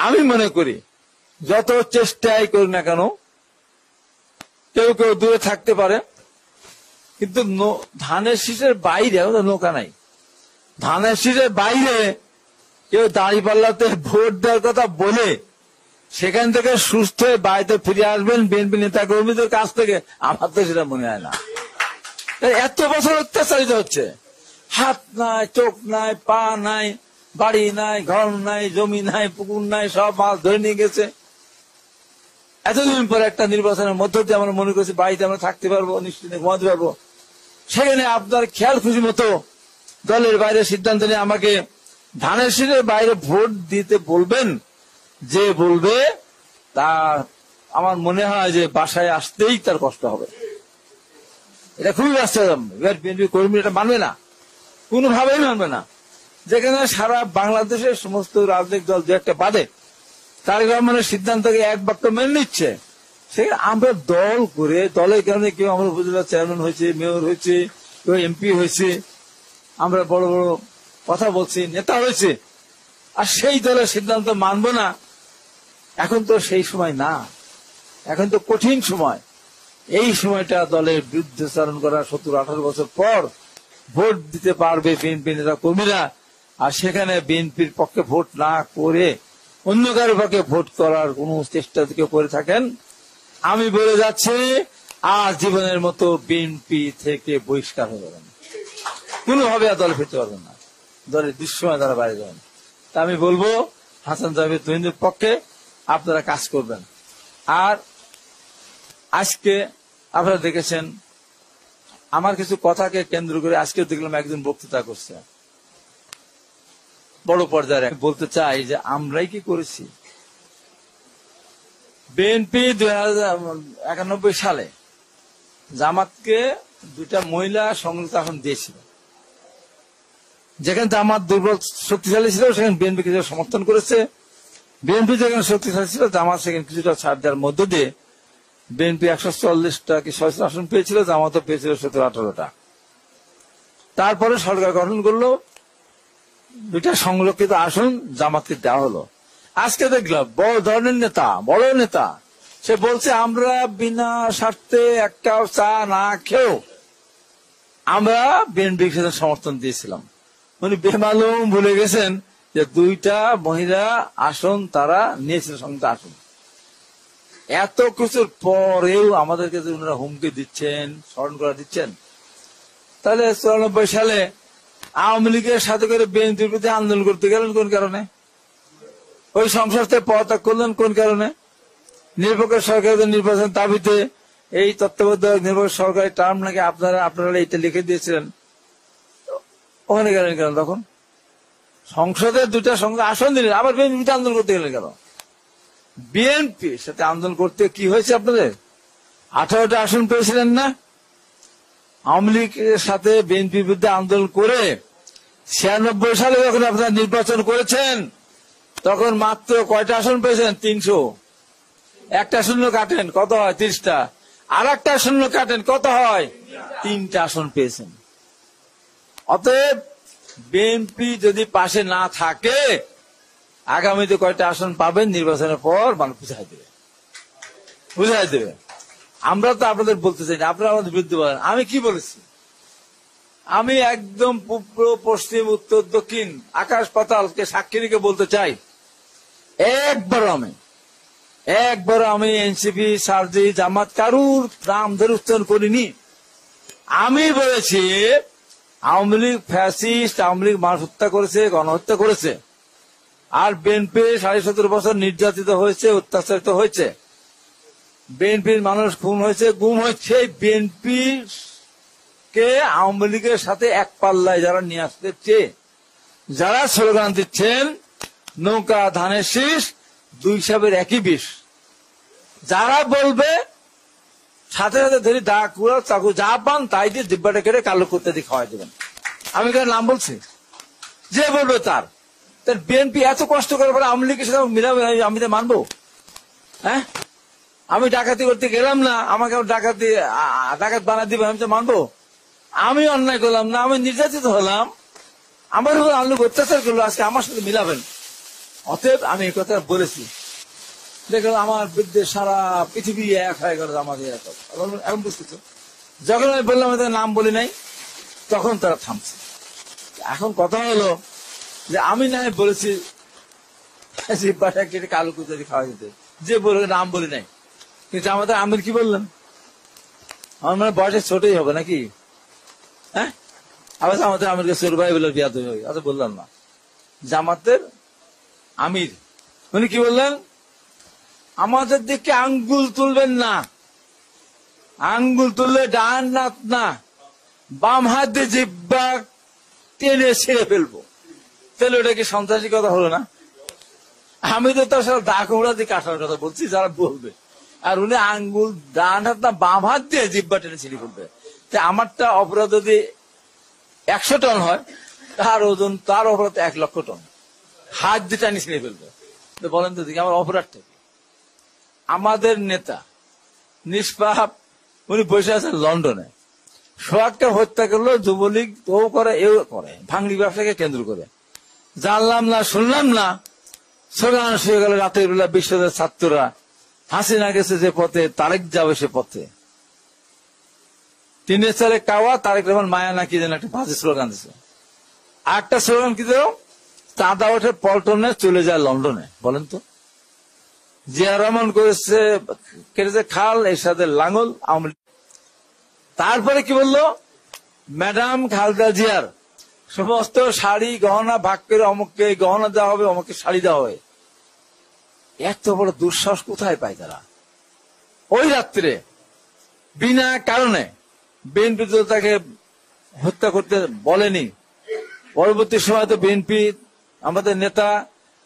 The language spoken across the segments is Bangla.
আমি মনে করি যত চেষ্টাই করি না কেন, কেউ কেউ দূরে থাকতে পারে, কিন্তু ধানের শীষের বাইরে নৌকা নাই। ধানের শীষের বাইরে কেউ দাঁড়িপাল্লাতে ভোট দেওয়ার কথা বলে সেখান থেকে সুস্থ হয়ে বাড়িতে ফিরে আসবেন বিএনপি নেতা কর্মীদের কাছ থেকে, আমার তো সেটা মনে হয় না। এত বছর অত্যাচারিত হচ্ছে, হাত নাই, চোখ নাই, পা নাই, বাড়ি নাই, ঘর নাই, জমি নাই, পুকুর নাই, সব মাছ ধরে নিয়ে গেছে। এতদিন পরে একটা নির্বাচনের মধ্য দিয়ে আমরা মনে করছি বাড়িতে আমরা থাকতে পারবো, নিশ্চিন্তে ঘুমাতে পারবো। সেখানে আপনার খেয়াল খুশি মতো দলের বাইরে সিদ্ধান্ত নিয়ে আমাকে ধানের শীষের বাইরে ভোট দিতে বলবেন। যে বলবে তার আমার মনে হয় যে বাসায় আসতেই তার কষ্ট হবে। এটা খুবই বাস্তব। বিএনপি কর্মী এটা মানবে না, কোনোভাবেই মানবে না। যেখানে সারা বাংলাদেশের সমস্ত রাজনৈতিক দল দু একটা বাদে তারেক রহমানের সিদ্ধান্তকে এক বাক্য মেনে নিচ্ছে, সেখানে আমরা দল করে দলের কারণে কেউ আমরা উপজেলা চেয়ারম্যান হয়েছে, মেয়র হয়েছে, কেউ এমপি হয়েছে, আমরা বড় বড় কথা বলছি, নেতা হয়েছে, আর সেই দলের সিদ্ধান্ত মানব না। এখন তো সেই সময় না, এখন তো কঠিন সময়। এই সময়টা দলের বিরুদ্ধাচরণ করা 17-18 বছর পর ভোট দিতে পারবে বিএনপি নেতা কর্মীরা, আর সেখানে বিএনপির পক্ষে ভোট না করে অন্য কারো পক্ষে ভোট করার কোন চেষ্টা থেকে করে থাকেন, আমি বলে যাচ্ছি আর জীবনের মতো বিএনপি থেকে বহিষ্কার হয়ে যাবেন, কোনোভাবে আর দলে ফিরতে পারবেন না, দলের দুঃসময় দ্বারা বাইরে যাবেন। তা আমি বলবো হাসান জাভেদ তহিদের পক্ষে আপনারা কাজ করবেন। আর আজকে আপনারা দেখেছেন আমার কিছু কথাকে কেন্দ্র করে আজকে দেখলাম একজন বক্তৃতা করছে বড় পর্যায়ে। বলতে চাই যে আমরাই কি করেছি। বিএনপি 1991 সালে জামাতকে 2টা মহিলা সংরক্ষিত আসন দিয়েছিল। যেখানে জামাত দুর্বল শক্তিশালী ছিল সেখানে বিএনপি কিছু সমর্থন করেছে, বিএনপি যেখানে শক্তিশালী ছিল জামাত সেখানে কিছুটা ছাড় দেওয়ার মধ্য দিয়ে বিএনপি 140টা কি 100 আসন পেয়েছিল, জামাতও পেয়েছিল 17-18টা। তারপরে সরকার গঠন করলো, 2টা সংরক্ষিত আসন জামাতকে দেওয়া হলো। আজকে দেখলাম বড় ধরনের নেতা, বড় নেতা, সে বলছে আমরা বিনা স্বার্থে একটা চা না খেয়েও আমরা বিএনপির সাথে সমর্থন দিয়েছিলাম। উনি বেমালুম ভুলে গেছেন যে 2টা মহিলা আসন তারা নিয়েছিল, সংরক্ষিত আসন। এত কিছুর পরেও আমাদেরকে ওনারা হুমকি দিচ্ছেন, স্মরণ করা দিচ্ছেন। তাহলে 94 সালে আওয়ামী লীগের সাথে করে বিএনপির প্রতি আন্দোলন করতে গেলেন কোন কারণে? ওই সংসদ থেকে পদত্যাগ করলেন কোন কারণে? নিরপেক্ষ সরকারের নির্বাচন দাবিতে এই তত্ত্বাবধায়ক নিরপেক্ষ সরকারের টার্ম নাকি আপনারা এইটা লিখে দিয়েছিলেন, ওখানে গেলেন কেন? তখন সংসদের 2টা আসন দিলেন, আবার বিএনপিতে আন্দোলন করতে গেলেন কেন? বিএনপির সাথে আন্দোলন করতে কি হয়েছে আপনাদের? 18টা আসন পেয়েছিলেন না? আওয়ামী লীগের সাথে বিএনপির বিরুদ্ধে আন্দোলন করে 96 সালে যখন আপনারা নির্বাচন করেছেন তখন মাত্র কয়টা আসন পেয়েছেন? 300। একটা শূন্য কাটেন কত হয়? 30টা। আর একটা শূন্য কাটেন কত হয়? 3টা আসন পেয়েছেন। অতএব বিএনপি যদি পাশে না থাকে আগামীতে কয়টা আসন পাবেন নির্বাচনের পর মানুষ বুঝাই দেবে। আমরা তো আপনাদের বলতে চাই না, আপনারা আমাদের বিরুদ্ধে বলেন। আমি কি বলেছি? আমি একদম পূর্ব, পশ্চিম, উত্তর, দক্ষিণ, আকাশ পাতালকে সাক্ষী রেখে বলতে চাই, একবার আমি এনসিপি, সারজি, জামাত কারুর নাম ধরে উচ্চারণ করিনি। আমি বলেছি আওয়ামী লীগ ফ্যাসিস্ট, আওয়ামী লীগ মানুষ হত্যা করেছে, গণহত্যা করেছে, আর বিএনপি 17.5 বছর নির্যাতিত হয়েছে, অত্যাচারিত হয়েছে, বিএনপির মানুষ খুন হয়েছে, গুম হয়েছে। বিএনপি কে আওয়ামী লীগের সাথে এক পাল্লায় যারা নিয়ে আসতে চেয়ে যারা স্লোগান দিচ্ছেন নৌকা ধানের শীষ 2 হিসাবের একই বিষ, যারা বলবে সাথে সাথে ধরে দা কুড়া চাকু যা পান তাই দিয়ে দিব্যাটা কেটে কালো করতে দিয়ে খাওয়াই দেবেন। আমি কার নাম বলছি? যে বলবে তার বিএনপি এত কষ্ট করে পরে আওয়ামী লীগের সাথে মিলাবে, আমি তো মানবো? হ্যাঁ, আমি ডাকাতি করতে গেলাম না, আমাকে ডাকাত বানা দিবে, আমি তো মানবো? আমি অন্যায় করলাম না, আমি নির্যাতিত হলাম, আমার উপর আওয়ামী লীগ অত্যাচার করলো, আজকে আমার সাথে মিলাবেন? অতএব আমি এই কথা বলেছি, দেখো আমার বিরুদ্ধে সারা পৃথিবী এক হয়ে গেল আমাদের এখন বুঝতেছ। যখন আমি বললাম আমাদের নাম বলি নাই, তখন তারা থামছে। এখন কথা হলো যে আমি না বলেছি জিব্বাটা কেটে কালো কুচুরি খাওয়া যেতে, যে বলে নাম বলি নাই, কিন্তু আমাদের আমির কি বললেন? আমার মানে বয়সে ছোটই হবে নাকি? হ্যাঁ, আবার আমাদের আমিরকে ছোট ভাই বলে বিয়াদ হয়ে অত বললাম না। জামাতের আমির উনি কি বললেন? আমাদের দিকে আঙ্গুল তুলবেন না, আঙ্গুল তুললে ডান হাত না বাম হাত দিয়ে জিব্বা টেনে ছেড়ে ফেলবো। তাহলে ওটা কি সন্ত্রাসী কথা হলো না? আমি তো তার সাথে দা কুমড়া দিয়ে কাটানোর কথা বলছি, যারা বলবে। আর উনি আঙ্গুল ডান হাত না বাম হাত দিয়ে জিব্বা টেনে ছিঁড়ে ফেলবে। আমারটা অপরাধ যদি 100 টন হয়, তার ওজন তার অপরাধ 1 লক্ষ টন, হাত দিয়ে টানি ছিঁড়ে ফেলবে। বলেন তো দেখি আমার অপরাধটা কি? আমাদের নেতা নিষ্পাপ, উনি বসে আছেন লন্ডনে, সোহাগকে হত্যা করলো যুবলীগ, ও করে এও করে, ভাঙড়ি ব্যবসাকে কেন্দ্র করে। জানলাম না শুনলাম না, স্লোগান শুয়ে গেল রাতের বেলা বিশ্বদের ছাত্ররা, হাসিনা গেছে যে পথে তারেক যাবে সে পথে, টিনের চালে কাওয়া, তারেক রহমান মায়া নাকি যেন একটা বাজে স্লোগান দিচ্ছে। আর একটা স্লোগান কি দিল? চাঁদা ওঠে পল্টনে চলে যায় লন্ডনে। বলেন তো, জিয়া রহমান করেছে কেটেছে খাল, এর সাথে লাঙ্গল আওয়ামী লীগ। তারপরে কি বললো? ম্যাডাম খালেদা জিয়ার সমস্ত শাড়ি গহনা ভাগ করে অমুককে গহনা দেওয়া হবে, অমুককে শাড়ি দেওয়া হবে। এত বড় দুঃসাহস কোথায় পায় তারা? ওই রাত্রে বিনা কারণে বিএনপি তো তাকে হত্যা করতে বলেনি। পরবর্তী সময় তো বিএনপি আমাদের নেতা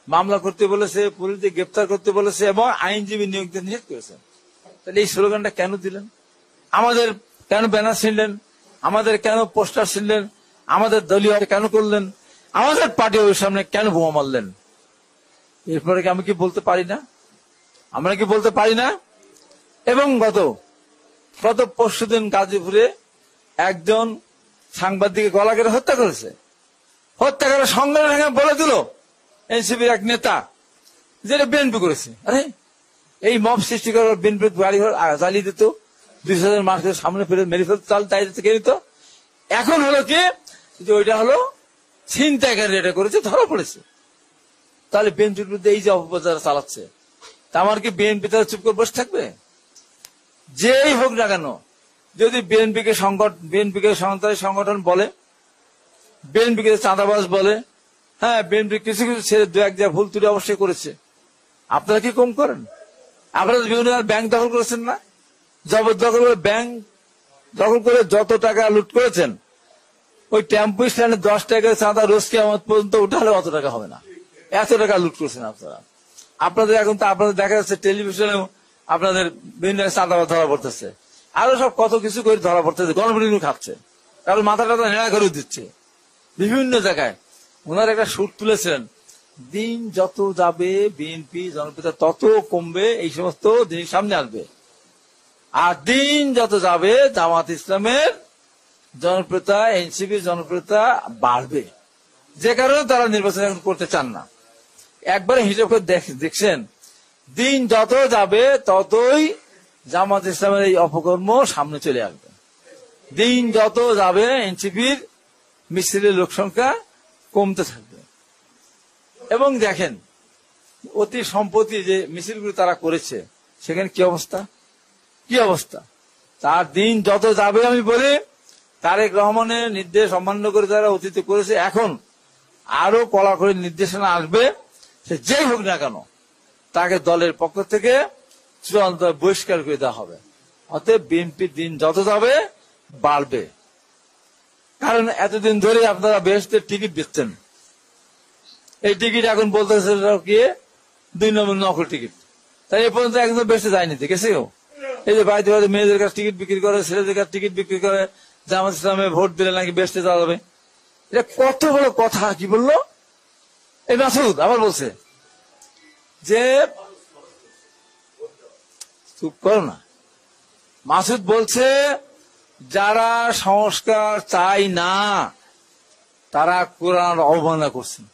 মামলা করতে বলেছে, পুলিশ দিয়ে গ্রেপ্তার করতে বলেছে এবং আইনজীবী নিয়োগ দিয়ে নিষেধ করেছেন। তাহলে এই স্লোগানটা কেন দিলেন? আমাদের কেন ব্যানার ছিনলেন? আমাদের কেন পোস্টার ছিনলেন? আমাদের দলীয় কেন করলেন? আমাদের পার্টি ওর সামনে কেন বোমা মারলেন? এরপরে কি আমি কি বলতে পারি না? আমরা কি বলতে পারি না? এবং গত পরশুদিন গাজীপুরে একজন সাংবাদিককে গলা কেটে হত্যা করেছে। হত্যা করে সঙ্গে সঙ্গে বলে দিল এনসিপির এক নেতা যেটা বিএনপি করেছে। আরে এই মব সৃষ্টি করার বিএনপি বাড়ি ঘর জ্বালিয়ে দিত, 200,000 মানুষের সামনে ফেলে মেরে ফেলতে চাল তাই কে নিত। এখন হলো কি যে ওইটা হলো ছিনতাইকারী এটা করেছে, ধরা পড়েছে। তাহলে বিএনপির বিরুদ্ধে এই যে অপপ্রচার চালাচ্ছে, তা আমার কি বিএনপি তারা চুপ করে বসে থাকবে? যেই হোক না কেন, যদি বিএনপিকে সন্ত্রাসী সংগঠন বলে, বিএনপিকে চাঁদাবাজ বলে, হ্যাঁ বিএনপি কিছু কিছু ছেড়ে 2-1 যা ভুল ত্রুটি অবশ্যই করেছে, আপনারা কি কম করেন? আপনারা বিভিন্ন ব্যাংক দখল করেছেন না? জবরদখল করে ব্যাংক দখল করে যত টাকা লুট করেছেন, ওই টেম্পো স্ট্যান্ডে 10 টাকার চাঁদা রোজ কিয়ামত পর্যন্ত উঠালে অত টাকা হবে না, এত টাকা লুট করেছেন আপনারা। আপনাদের এখন তো আপনাদের দেখা যাচ্ছে টেলিভিশনেও আপনাদের বিভিন্ন চাঁদা ধরা পড়তেছে, আরো সব কত কিছু করে ধরা পড়তেছে, গণপ্রতিনিধি খাচ্ছে, কারণ মাথা টাথা নেড়া করে দিচ্ছে বিভিন্ন জায়গায়। ওনার একটা সুর তুলেছিলেন, দিন যত যাবে বিএনপি জনপ্রিয়তা তত কমবে, এই সমস্ত জিনিস সামনে আসবে। আর দিন যত যাবে জামাত ইসলামের জনপ্রিয়তা, এনসিপির জনপ্রিয়তা বাড়বে, যে কারণে তারা নির্বাচন এখন করতে চান না। একবারে হিসাব করে দেখছেন, দিন যত যাবে ততই জামাত ইসলামের এই অপকর্ম সামনে চলে আসবে। দিন যত যাবে এনসিপির মিছিলের লোক সংখ্যা কমতে থাকবে। এবং দেখেন অতি সম্প্রতি যে মিছিলগুলো তারা করেছে, সেখানে কি অবস্থা, কি অবস্থা। তার দিন যত যাবে, আমি বলি তারেক রহমানের নির্দেশ অমান্য করে তারা অতীতে করেছে, এখন আরো কড়াকড়ি নির্দেশনা আসবে, সে যেই হোক না কেন তাকে দলের পক্ষ থেকে চূড়ান্ত বহিষ্কার করে দেওয়া হবে। অতএব বিএনপির দিন যত যাবে বাড়বে, কারণ এতদিন ধরে আপনারা বেহেশতের টিকিট বেচছেন, এই টিকিট এখন বলতেছে কি 2 নম্বর নকল টিকিট। তাই এ পর্যন্ত একদম বেসতে যায়নি, গেছেও। এই যে বাড়িতে বাড়িতে মেয়েদের কাছে টিকিট বিক্রি করে, ছেলেদের কাছে টিকিট বিক্রি করে, জামাত ইসলামে ভোট দিলে নাকি বেসতে যাওয়া যাবে। এটা কত বড় কথা! কি বললো এই মাসুদ? আবার বলছে যে চুপ করো না। মাসুদ বলছে যারা সংস্কার চাই না তারা কোরআন অবমাননা করছেন।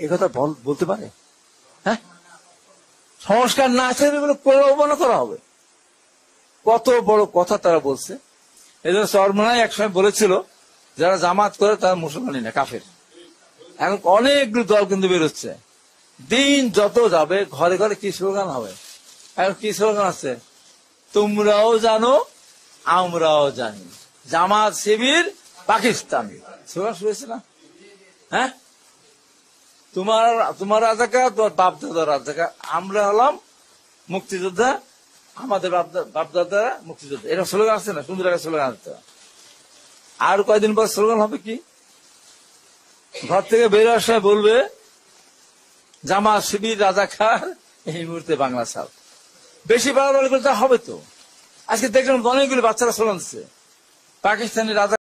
একথা বলতে পারে? হ্যাঁ, সংস্কার না আসলে এগুলো প্রলোভন করা হবে। কত বড় কথা তারা বলছে। এই জন্য চরমোনাই একসময় বলেছিল যারা জামাত করে তারা মুসলমানই না, কাফের। এখন অনেকগুলো দল কিন্তু বেরোচ্ছে, দিন যত যাবে ঘরে ঘরে কি স্লোগান হবে। এখন কি স্লোগান আছে? তোমরাও জানো আমরাও জানি, জামাত শিবির পাকিস্তান। স্লোগান শুরু হয়েছে না? হ্যাঁ, তোমার রাজাকার, তোমার বাপদাদা রাজাকার, আমরা হলাম মুক্তিযোদ্ধা, আমাদের বাপদাদারা মুক্তিযোদ্ধা। এটা স্লোগান আছে না? সুন্দর একটা স্লোগান আছে। আর কয়দিন পর স্লোগান হবে কি? ঘর থেকে বেরোয়ার সময় বলবে জামাত শিবির রাজাকার, এই মুহূর্তে বাংলা ছাড়। বেশি বাড়াবাড়ি করতে হবে তো। আজকে দেখলাম অনেকগুলো বাচ্চারা স্লোগান দিচ্ছে পাকিস্তানি রাজা